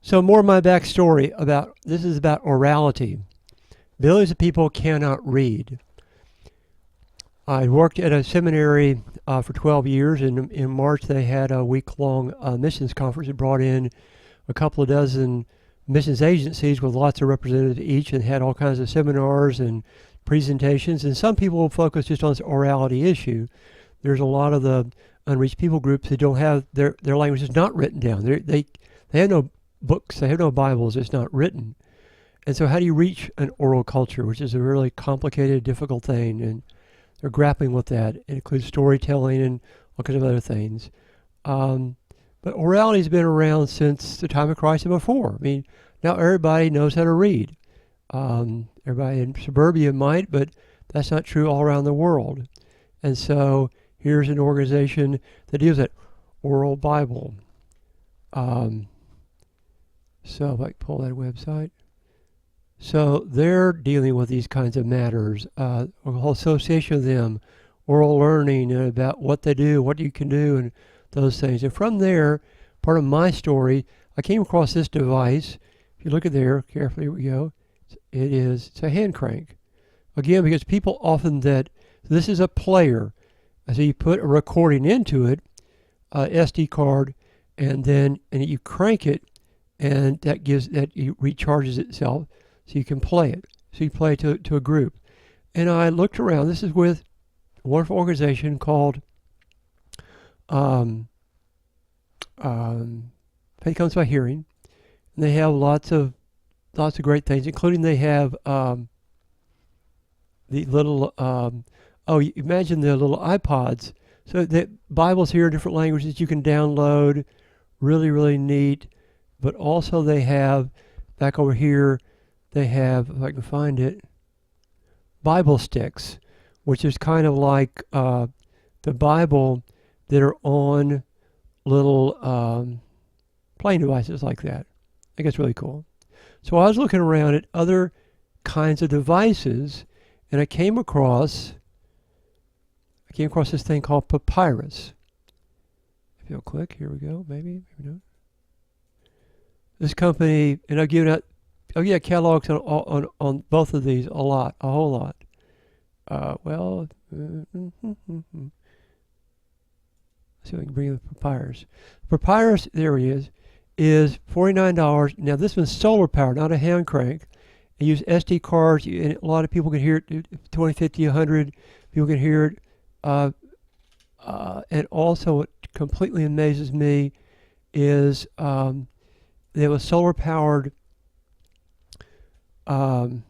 So more of my backstory about this is about orality. Billions of people cannot read. I worked at a seminary for 12 years, and in March they had a week-long missions conference that brought in a couple of dozen missions agencies with lots of representatives each, and had all kinds of seminars and presentations. And some people will focus just on this orality issue. There's a lot of the unreached people groups that don't have their language is not written down. They have no books, they have no Bibles, it's not written. And so how do you reach an oral culture, which is a really complicated, difficult thing, and they're grappling with that. It includes storytelling and all kinds of other things. But orality has been around since the time of Christ and before. I mean, now everybody knows how to read. Everybody in suburbia might, but that's not true all around the world. And so here's an organization that deals with oral Bible. So if I can pull that website. So they're dealing with these kinds of matters, a whole association of them, oral learning, and about what they do, what you can do, and those things. And from there, part of my story, I came across this device. If you look at there carefully, here we go. It's a hand crank. Again, because people often this is a player. So you put a recording into it, SD card, and you crank it, and that recharges itself. So you can play it. So you play it to a group. And I looked around. This is with a wonderful organization called Faith Comes by Hearing. And they have lots of great things, including they have the little, you imagine the little iPods. So the Bibles here in different languages you can download. Really, really neat. But also they have, back over here, they have, if I can find it, Bible sticks, which is kind of like the Bible that are on little playing devices like that. I think it's really cool. So I was looking around at other kinds of devices, and I came across this thing called Papyrus. If you'll click, here we go, maybe not. This company, and I've given out catalogs on both of these a whole lot. Let's see if I can bring in the Papyrus. Papyrus, there he is $49. Now this one's solar powered, not a hand crank. They use SD cards, and a lot of people can hear it, 20, 50, 100 people can hear it. And also what completely amazes me is they have a solar powered device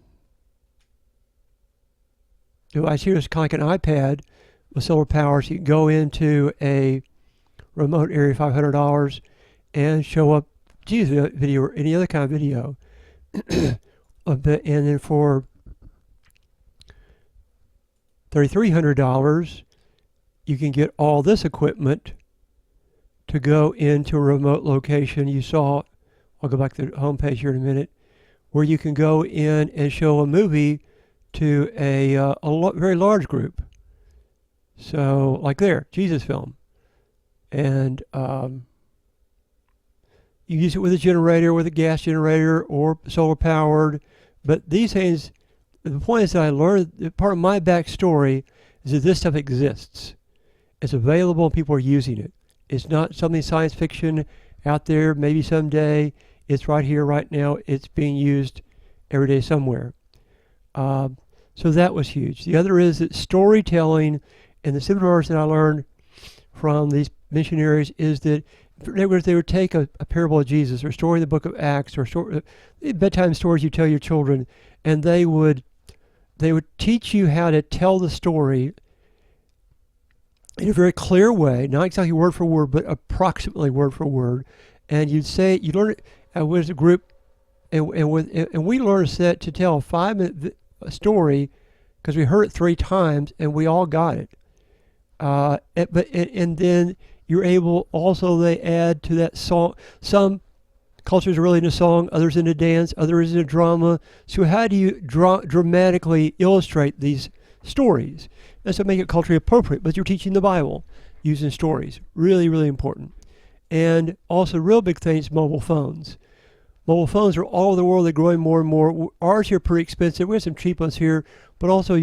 here. It's kind of like an iPad with solar power, so you can go into a remote area, $500, and show up Jesus video or any other kind of video. And then for $3,300, you can get all this equipment to go into a remote location. You saw, I'll go back to the home page here in a minute, where you can go in and show a movie to a very large group. So, like there, Jesus film. And you use it with a generator, with a gas generator, or solar powered. But these things, the point is that I learned, part of my backstory is that this stuff exists. It's available and people are using it. It's not something science fiction out there, maybe someday. It's right here, right now. It's being used every day somewhere. So that was huge. The other is that storytelling, and the seminars that I learned from these missionaries is that they would take a parable of Jesus or a story in the book of Acts or bedtime stories you tell your children, and they would teach you how to tell the story in a very clear way, not exactly word for word, but approximately word for word. And you learn it with a group, and we learned to tell a 5-minute story because we heard it 3 times and we all got it. And then you're able, also they add to that song. Some cultures are really into song, others into dance, others into drama. So how do you dramatically illustrate these stories? That's to make it culturally appropriate, but you're teaching the Bible using stories. Really, really important. And also, real big thing is mobile phones. Mobile phones are all over the world. They're growing more and more. Ours here are pretty expensive. We have some cheap ones here, but also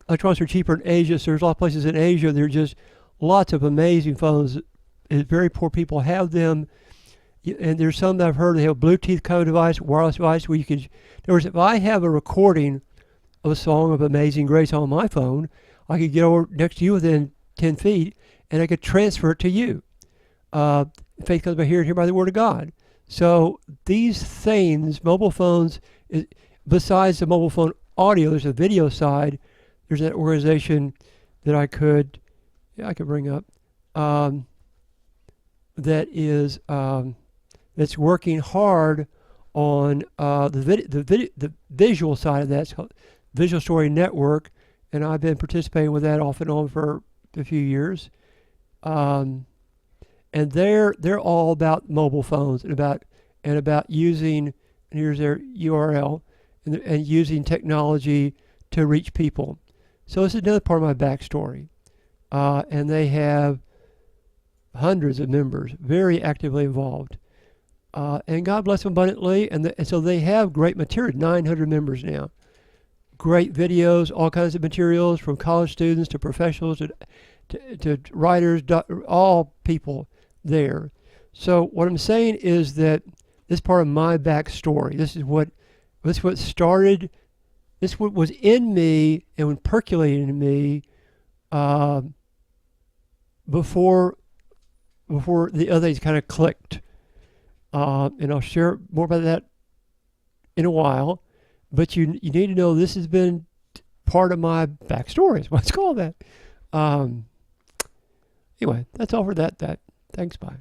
electronics are cheaper in Asia. So there's a lot of places in Asia. There's just lots of amazing phones. Very poor people have them. And there's some that I've heard they have a Bluetooth kind of device, wireless device, where you can, in other words, if I have a recording of a song of Amazing Grace on my phone, I could get over next to you within 10 feet and I could transfer it to you. Faith comes by hearing by the word of God. So these things, mobile phones, besides the mobile phone audio, there's a video side. There's that organization that I could bring up that is that's working hard on the visual side of that. It's called Visual Story Network, and I've been participating with that off and on for a few years. And they're all about mobile phones and about using, and here's their URL, and using technology to reach people. So this is another part of my backstory. And they have hundreds of members, very actively involved. And God bless them abundantly. And so they have great material, 900 members now. Great videos, all kinds of materials, from college students to professionals to writers, all people there. So what I'm saying is that this part of my backstory, this is what started, this what was in me and percolated in me before the other things kind of clicked. And I'll share more about that in a while. But you need to know this has been part of my backstory. Let's call that. Anyway, that's all for that. Thanks, bye.